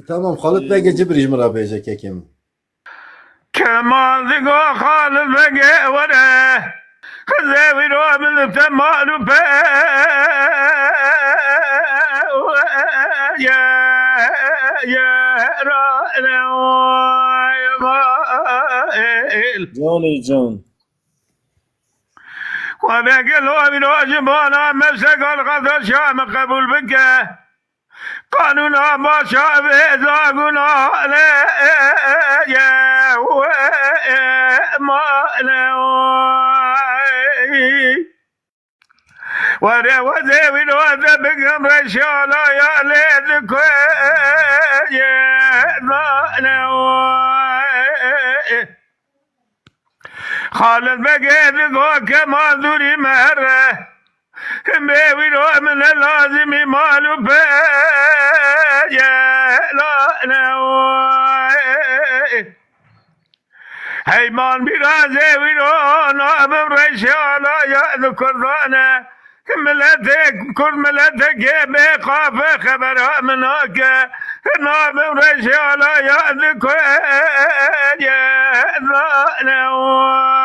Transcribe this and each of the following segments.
tamam Halit Bey cibiriş mi rabeyce kekim. كمان ذقو خالد بقى ورا خذاوي روب التمال يا يا رأنا يا مائل جوني جون وباقي له من واجبنا مسك الغدر شام قبول بكه قانونا ما شابه ذاقنا لا يا ما لوي ورا وذي وذا بقم رشالا يا ليدك يا ما لوي خالد بقيت كما ذري مره بيويلو من اللازم مالو يا لا نوي هيمان برازي ويلو نام رشالا يا ذكرنا ملتك كل ملتك بقاف خبرها منك نام رشالا يا ذكر يا لا نوي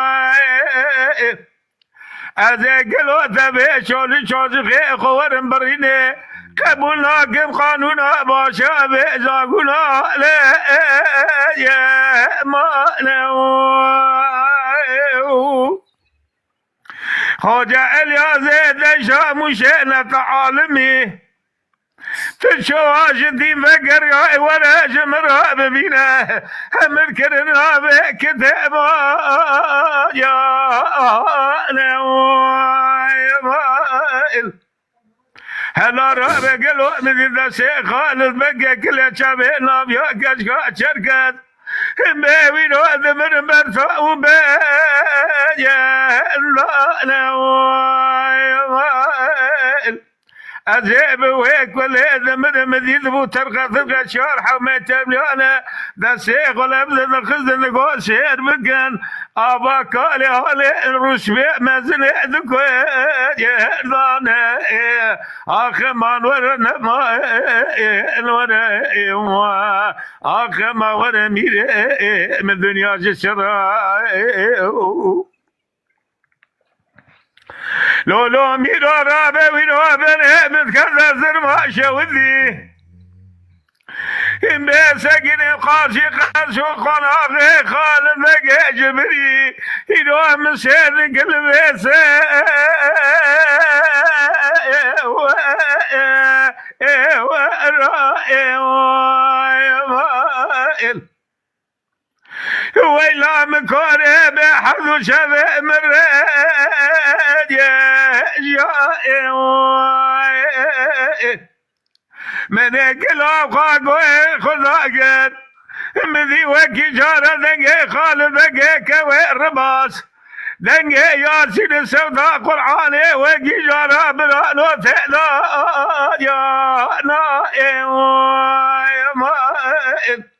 ازگلو تبه شالی شازخه خورم برینه قبول ناکم قانونا باشه به زاگونا لیه ما نو خواجه الیازه دشا مشینت عالمی تشواش دین فکر یا وراش مرا ببینه همر کرنا به کتابا یا نوائل هلا را بگلو مدید سه خالد بگه کل چابه نام یا کشکا چرکت بیوی رو دمر مرسا و به یا نوائل أجيب ويك والهذا من مديد بو ترقى ثرقى شهر حميت مليانة دا سيق ولا بدا نخزن نقول شهر مكان أبا كالي هالي رشبي مازن يحدكو يهردانا آخر ما نورنا ما نورنا آخر ما ورا ميري من دنيا جسراء لو ميرا رابع وينو بنه متكرر زرما شوذي إن بسكن قارشي قارش وقناغي خالد لقى جبري إنو مسير كل بيسا ويلا مكوري بحظ شبه مراد يا جائع من كلاب خاقوي خذاقت مذي وكي جارة دنقي خالد دنقي كوي رباس دنقي ياسين السوداء قرعاني وكي جارة برانو تهلا يا نائم يا مائل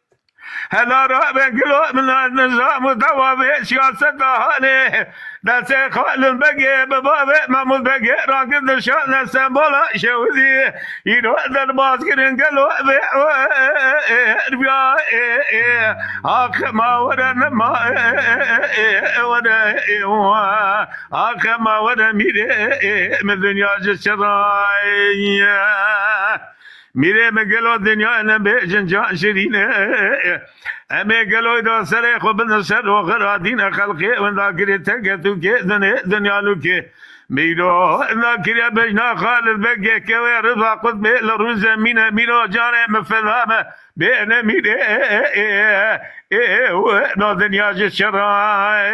هلا رابع كيلو من النظام وتوابع سياسة هاني ناس خال بقي ببابع محمود بقي راكد الشان ناس بولا شوذي يروح درباس كرين قالوا ربيا آخ ما ورا ما ورا آخ ما ورا ميري من دنيا جسراي میره مگلو دنیا نبیشن جان شرینه امی گلوی دا سر خوب نسر و خرادین خلقی و ذاکری تکه تو که دنیا لو که میرو ذاکری بجنا خالد بگه که و رضا قد به لرو زمینه میرو جان مفضامه بین میره نا دنیا جشرائه